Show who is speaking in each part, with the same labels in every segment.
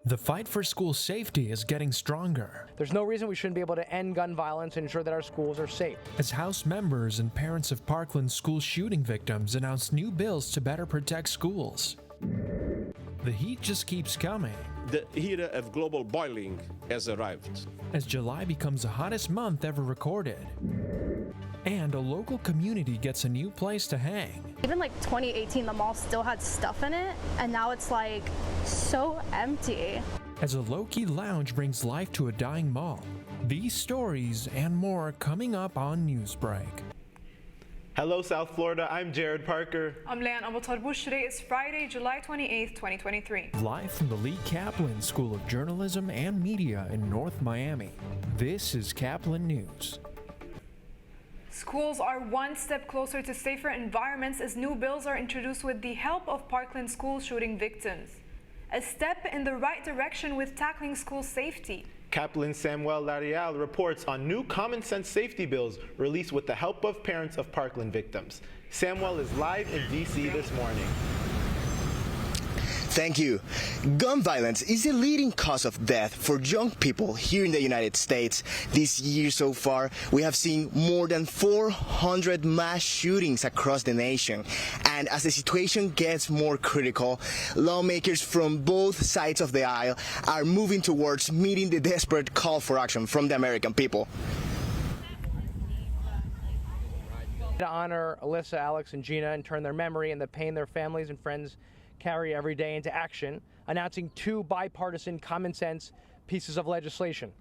Speaker 1: The fight for school safety is getting stronger.
Speaker 2: There's no reason we shouldn't be able to end gun violence and ensure that our schools are safe.
Speaker 1: As House members and parents of Parkland school shooting victims announce new bills to better protect schools. The heat just keeps coming.
Speaker 3: The era of global boiling has arrived.
Speaker 1: As July becomes the hottest month ever recorded. And a local community gets a new place to hang.
Speaker 4: Even like 2018, the mall still had stuff in it, and now it's like so empty.
Speaker 1: As a low-key lounge brings life to a dying mall. These stories and more coming up on Newsbreak.
Speaker 5: Hello, South Florida. I'm Jared Parker.
Speaker 6: I'm Leanne Abutalbush. Today is Friday, July 28th, 2023.
Speaker 1: Live from the Lee Caplin School of Journalism and Media in North Miami. This is Caplin News.
Speaker 6: Schools are one step closer to safer environments as new bills are introduced with the help of Parkland school shooting victims. A step in the right direction with tackling school safety.
Speaker 5: Caplin Samuel Larial reports on new common sense safety bills released with the help of parents of Parkland victims. Samuel is live in D.C. this morning.
Speaker 7: Thank you. Gun violence is a leading cause of death for young people here in the United States. This year so far, we have seen more than 400 mass shootings across the nation. And as the situation gets more critical, lawmakers from both sides of the aisle are moving towards meeting the desperate call for action from the American people.
Speaker 2: To honor Alyssa, Alex, and Gina and turn their memory and the pain their families and friends carry every day into action, announcing two bipartisan common sense pieces of legislation.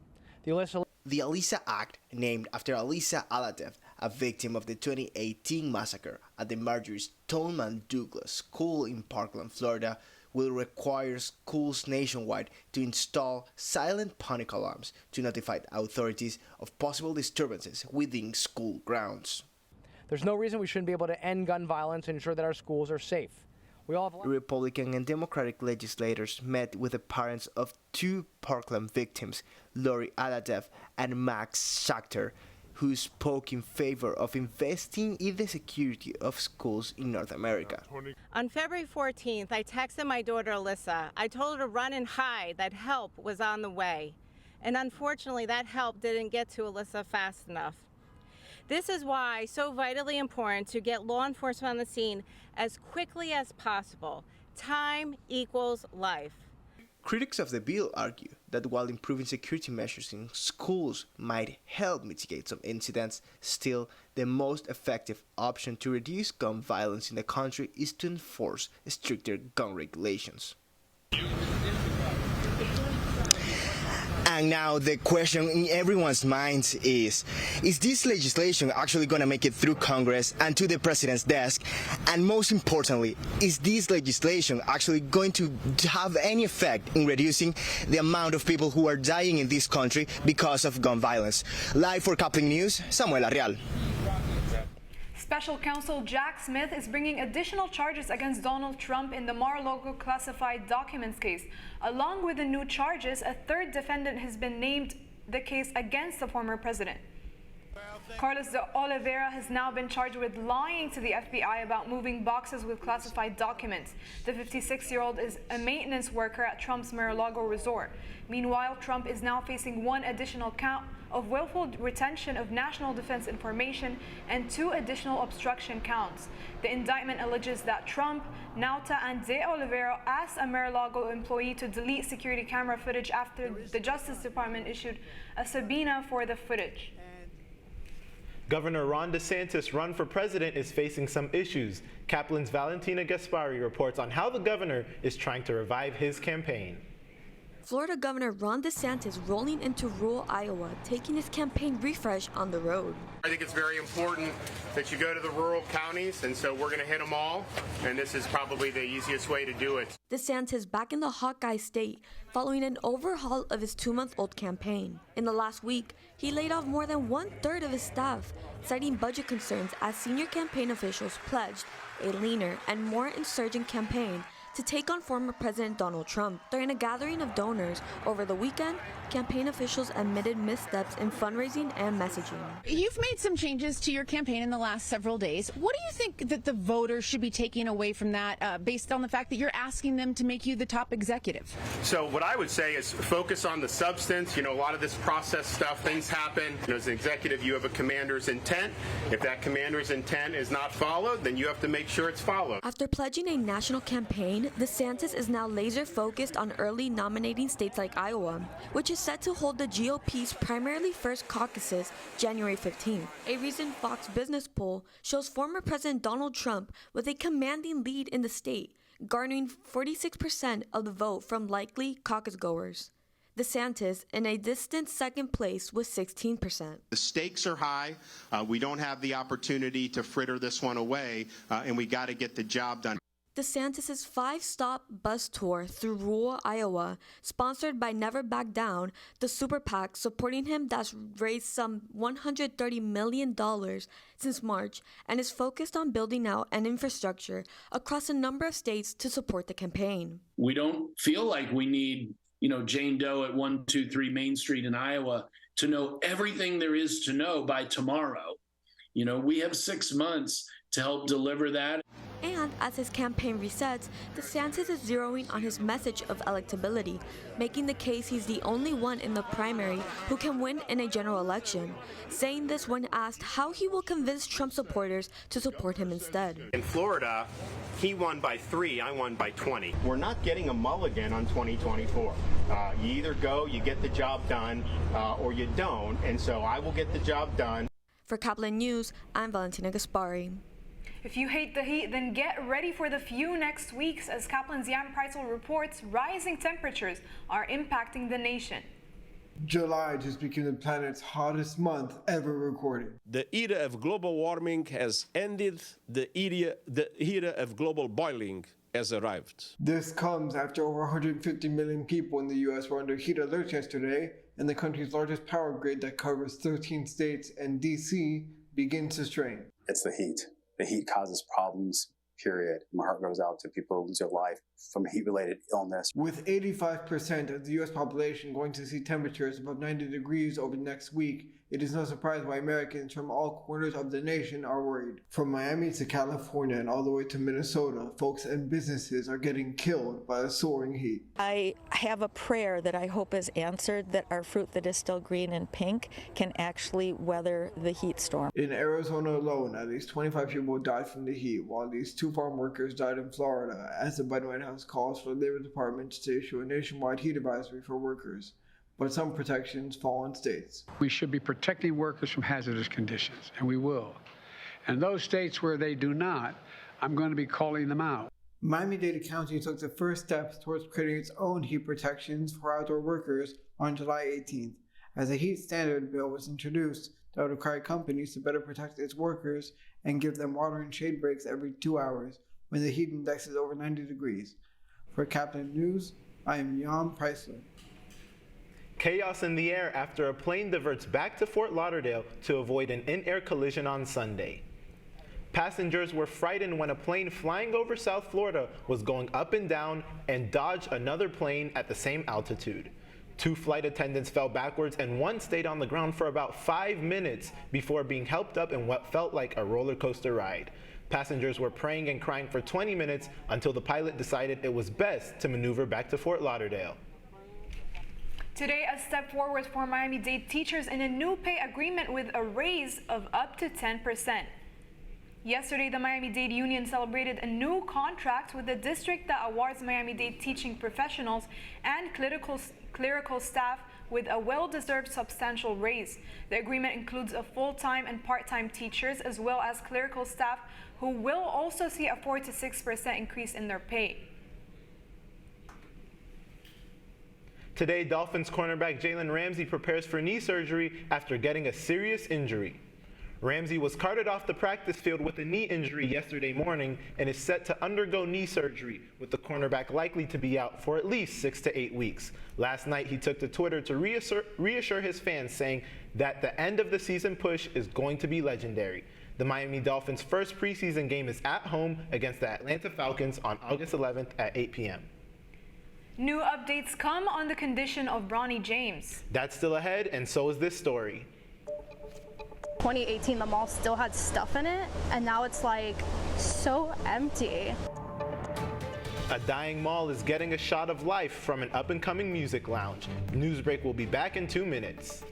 Speaker 2: The
Speaker 7: Alyssa Act, named after Alyssa Alatev, a victim of the 2018 massacre at the Marjorie Stoneman Douglas School in Parkland, Florida, will require schools nationwide to install silent panic alarms to notify authorities of possible disturbances within school grounds.
Speaker 2: There's no reason we shouldn't be able to end gun violence and ensure that our schools are safe.
Speaker 7: Republican and Democratic legislators met with the parents of two Parkland victims, Lori Alatev and Max Schachter, who spoke in favor of investing in the security of schools in North America.
Speaker 8: On February 14th, I texted my daughter Alyssa. I told her to run and hide, that help was on the way. And unfortunately, that help didn't get to Alyssa fast enough. This is why it's so vitally important to get law enforcement on the scene as quickly as possible. Time equals life.
Speaker 7: Critics of the bill argue that while improving security measures in schools might help mitigate some incidents, still the most effective option to reduce gun violence in the country is to enforce stricter gun regulations. And now the question in everyone's minds is this legislation actually going to make it through Congress and to the president's desk? And most importantly, is this legislation actually going to have any effect in reducing the amount of people who are dying in this country because of gun violence? Live for Caplin News, Samuel Arrial.
Speaker 6: Special Counsel Jack Smith is bringing additional charges against Donald Trump in the Mar-a-Lago classified documents case. Along with the new charges, a third defendant has been named the case against the former president. Carlos de Oliveira has now been charged with lying to the FBI about moving boxes with classified documents. The 56-year-old is a maintenance worker at Trump's Mar-a-Lago resort. Meanwhile, Trump is now facing one additional count of willful retention of national defense information and two additional obstruction counts. The indictment alleges that Trump, Nauta, and De Oliveira asked a Mar-a-Lago employee to delete security camera footage after the Justice Department issued a subpoena for the footage.
Speaker 5: Governor Ron DeSantis' run for president is facing some issues. Caplin's Valentina Gaspari reports on how the governor is trying to revive his campaign.
Speaker 9: Florida Governor Ron DeSantis rolling into rural Iowa, taking his campaign refresh on the road.
Speaker 10: I think it's very important that you go to the rural counties, and so we're going to hit them all, and this is probably the easiest way to do it.
Speaker 9: DeSantis back in the Hawkeye state following an overhaul of his 2-month-old campaign. In the last week, he laid off more than 1/3 of his staff, citing budget concerns as senior campaign officials pledged a leaner and more insurgent campaign to take on former President Donald Trump. During a gathering of donors over the weekend, campaign officials admitted missteps in fundraising and messaging.
Speaker 11: You've made some changes to your campaign in the last several days. What do you think that the voters should be taking away from that based on the fact that you're asking them to make you the top executive?
Speaker 10: So what I would say is focus on the substance. You know, a lot of this process stuff, things happen. You know, as an executive, you have a commander's intent. If that commander's intent is not followed, then you have to make sure it's followed.
Speaker 9: After pledging a national campaign, DeSantis is now laser focused on early nominating states like Iowa, which is set to hold the GOP's primarily first caucuses January 15th. A recent Fox Business poll shows former President Donald Trump with a commanding lead in the state, garnering 46% of the vote from likely caucus goers. DeSantis in a distant second place with 16%.
Speaker 10: The stakes are high. We don't have the opportunity to fritter this one away, and we got to get the job done.
Speaker 9: DeSantis' 5-stop bus tour through rural Iowa, sponsored by Never Back Down, the super PAC supporting him that's raised some $130 million since March and is focused on building out an infrastructure across a number of states to support the campaign.
Speaker 12: We don't feel like we need, Jane Doe at 123 Main Street in Iowa to know everything there is to know by tomorrow. We have 6 months to help deliver that.
Speaker 9: And as his campaign resets, DeSantis is zeroing on his message of electability, making the case he's the only one in the primary who can win in a general election, saying this when asked how he will convince Trump supporters to support him instead.
Speaker 10: In Florida, he won by 3, I won by 20. We're not getting a mulligan on 2024. You either go, you get the job done, or you don't, and so I will get the job done.
Speaker 9: For Caplin News, I'm Valentina Gaspari.
Speaker 6: If you hate the heat, then get ready for the few next weeks as Caplin's Jan Preitzel reports rising temperatures are impacting the nation.
Speaker 13: July just became the planet's hottest month ever recorded.
Speaker 3: The era of global warming has ended. The era of global boiling has arrived.
Speaker 13: This comes after over 150 million people in the U.S. were under heat alerts yesterday, and the country's largest power grid that covers 13 states and D.C. begins to strain.
Speaker 14: It's the heat. The heat causes problems, period. My heart goes out to people who lose their life from heat-related illness.
Speaker 13: With 85% of the U.S. population going to see temperatures above 90 degrees over the next week, it is no surprise why Americans from all corners of the nation are worried. From Miami to California and all the way to Minnesota, folks and businesses are getting killed by the soaring heat.
Speaker 15: I have a prayer that I hope is answered, that our fruit that is still green and pink can actually weather the heat storm.
Speaker 13: In Arizona alone, at least 25 people died from the heat, while at least 2 farm workers died in Florida, as the Biden White House calls for the Labor Department to issue a nationwide heat advisory for workers. But some protections fall on states.
Speaker 16: We should be protecting workers from hazardous conditions, and we will. And those states where they do not, I'm going to be calling them out.
Speaker 13: Miami-Dade County took the first steps towards creating its own heat protections for outdoor workers on July 18th, as a heat standard bill was introduced that would require companies to better protect its workers and give them water and shade breaks every 2 hours when the heat index is over 90 degrees. For Caplin News, I am Jan Preisler.
Speaker 5: Chaos in the air after a plane diverts back to Fort Lauderdale to avoid an in-air collision on Sunday. Passengers were frightened when a plane flying over South Florida was going up and down and dodged another plane at the same altitude. 2 flight attendants fell backwards and 1 stayed on the ground for about 5 minutes before being helped up in what felt like a roller coaster ride. Passengers were praying and crying for 20 minutes until the pilot decided it was best to maneuver back to Fort Lauderdale.
Speaker 6: Today, a step forward for Miami-Dade teachers in a new pay agreement with a raise of up to 10%. Yesterday, the Miami-Dade Union celebrated a new contract with the district that awards Miami-Dade teaching professionals and clerical staff with a well-deserved substantial raise. The agreement includes a full-time and part-time teachers as well as clerical staff who will also see a 4 to 6% increase in their pay.
Speaker 5: Today, Dolphins cornerback Jalen Ramsey prepares for knee surgery after getting a serious injury. Ramsey was carted off the practice field with a knee injury yesterday morning and is set to undergo knee surgery, with the cornerback likely to be out for at least 6 to 8 weeks. Last night, he took to Twitter to reassure his fans, saying that the end of the season push is going to be legendary. The Miami Dolphins' first preseason game is at home against the Atlanta Falcons on August 11th at 8 p.m.
Speaker 6: New updates come on the condition of Bronny James.
Speaker 5: That's still ahead, and so is this story.
Speaker 4: 2018, the mall still had stuff in it, and now it's like so empty.
Speaker 5: A dying mall is getting a shot of life from an up-and-coming music lounge. Newsbreak will be back in 2 minutes.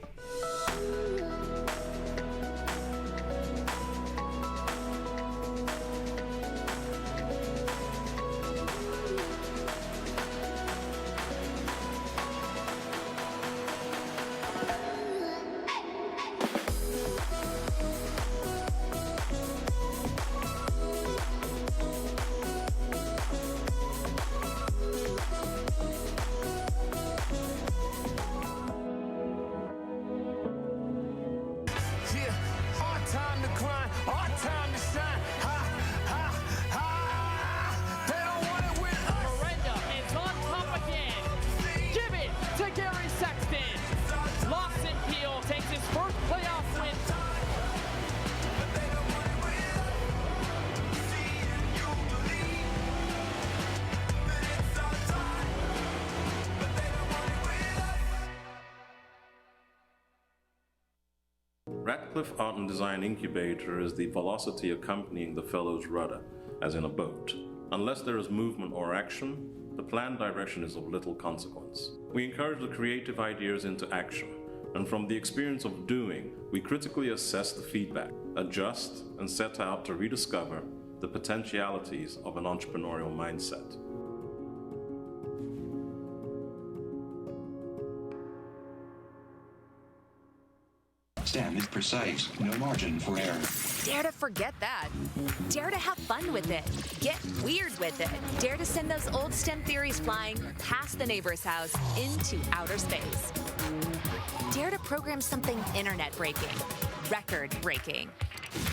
Speaker 17: Radcliffe Art and Design Incubator is the velocity accompanying the fellow's rudder, as in a boat. Unless there is movement or action, the planned direction is of little consequence. We encourage the creative ideas into action, and from the experience of doing, we critically assess the feedback, adjust, and set out to rediscover the potentialities of an entrepreneurial mindset.
Speaker 18: STEM is precise, no margin for error.
Speaker 19: Dare to forget that. Dare to have fun with it. Get weird with it. Dare to send those old STEM theories flying past the neighbor's house into outer space. Dare to program something internet-breaking, record-breaking.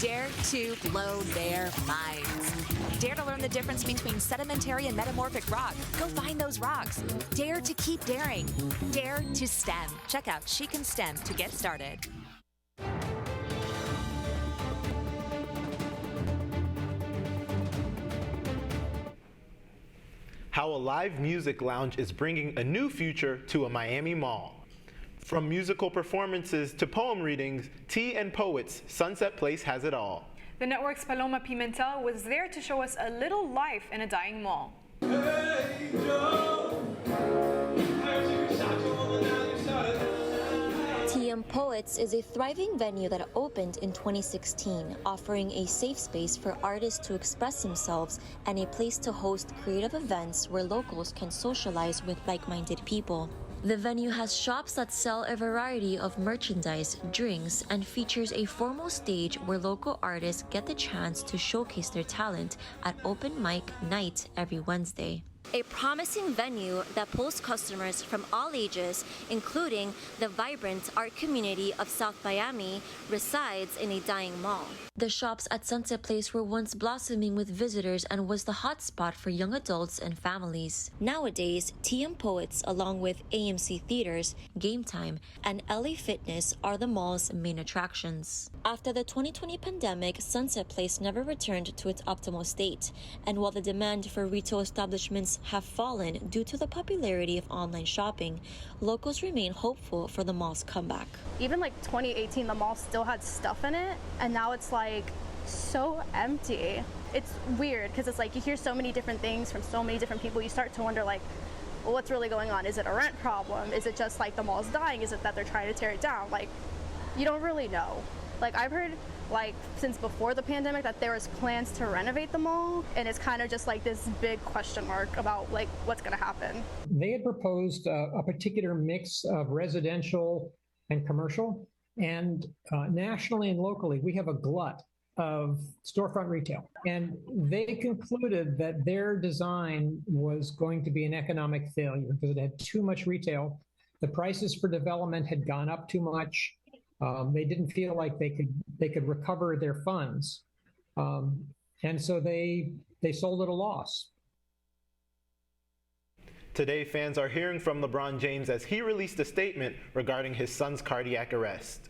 Speaker 19: Dare to blow their minds. Dare to learn the difference between sedimentary and metamorphic rock. Go find those rocks. Dare to keep daring. Dare to STEM. Check out She Can STEM to get started.
Speaker 5: How a live music lounge is bringing a new future to a Miami mall. From musical performances to poem readings, tea and poets, Sunset Place has it all.
Speaker 6: The network's Paloma Pimentel was there to show us a little life in a dying mall.
Speaker 20: Hey, Joe.
Speaker 21: TM Poets is a thriving venue that opened in 2016, offering a safe space for artists to express themselves and a place to host creative events where locals can socialize with like-minded people. The venue has shops that sell a variety of merchandise, drinks, and features a formal stage where local artists get the chance to showcase their talent at open mic night every Wednesday. A promising venue that pulls customers from all ages, including the vibrant art community of South Miami, resides in a dying mall. The shops at Sunset Place were once blossoming with visitors and was the hotspot for young adults and families. Nowadays, TM Poets, along with AMC Theaters, Game Time, and LA Fitness are the mall's main attractions. After the 2020 pandemic, Sunset Place never returned to its optimal state, and while the demand for retail establishments have fallen due to the popularity of online shopping, locals remain hopeful for the mall's comeback.
Speaker 4: Even like 2018, the mall still had stuff in it, and now it's like so empty. It's weird because it's like you hear so many different things from so many different people. You start to wonder like, well, what's really going on? Is it a rent problem? Is it just like the mall's dying? Is it that they're trying to tear it down? Like, you don't really know. Like, I've heard like since before the pandemic that there was plans to renovate the mall, and it's kind of just like this big question mark about like what's going to happen.
Speaker 22: They had proposed a particular mix of residential and commercial, and nationally and locally we have a glut of storefront retail, and they concluded that their design was going to be an economic failure because it had too much retail. The prices for development had gone up too much. They didn't feel like they could recover their funds, and so they sold at a loss.
Speaker 5: Today, fans are hearing from LeBron James as he released a statement regarding his son's cardiac arrest.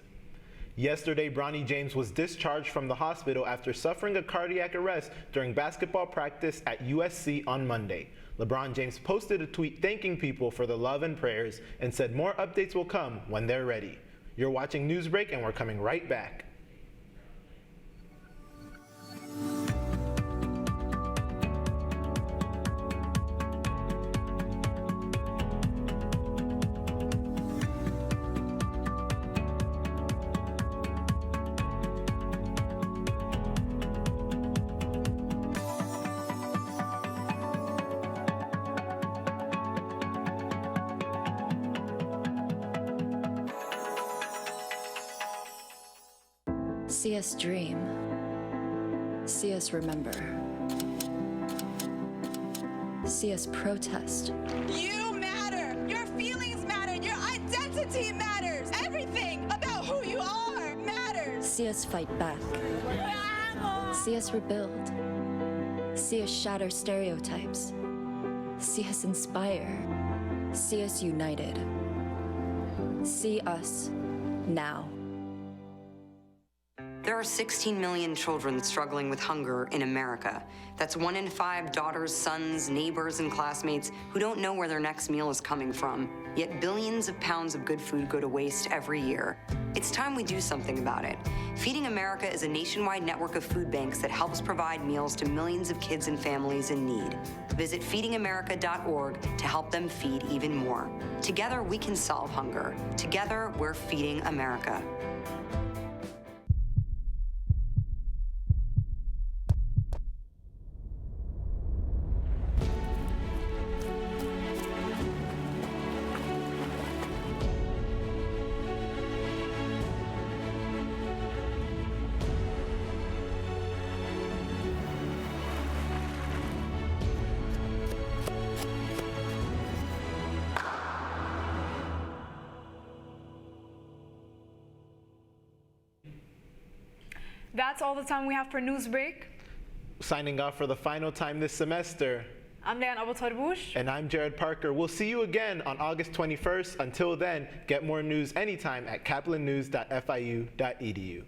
Speaker 5: Yesterday, Bronny James was discharged from the hospital after suffering a cardiac arrest during basketball practice at USC on Monday. LeBron James posted a tweet thanking people for the love and prayers and said more updates will come when they're ready. You're watching Newsbreak, and we're coming right back.
Speaker 1: See us dream. See us remember. See us protest.
Speaker 2: You matter. Your feelings matter. Your identity matters. Everything about who you are matters.
Speaker 1: See us fight back. See us rebuild. See us shatter stereotypes. See us inspire. See us united. See us now.
Speaker 23: There are 16 million children struggling with hunger in America. That's 1 in 5 daughters, sons, neighbors, and classmates who don't know where their next meal is coming from. Yet billions of pounds of good food go to waste every year. It's time we do something about it. Feeding America is a nationwide network of food banks that helps provide meals to millions of kids and families in need. Visit feedingamerica.org to help them feed even more. Together, we can solve hunger. Together, we're feeding America.
Speaker 6: That's all the time we have for Newsbreak.
Speaker 5: Signing off for the final time this semester.
Speaker 6: I'm Dan Abu Tarbouche.
Speaker 5: And I'm Jared Parker. We'll see you again on August 21st. Until then, get more news anytime at caplinnews.fiu.edu.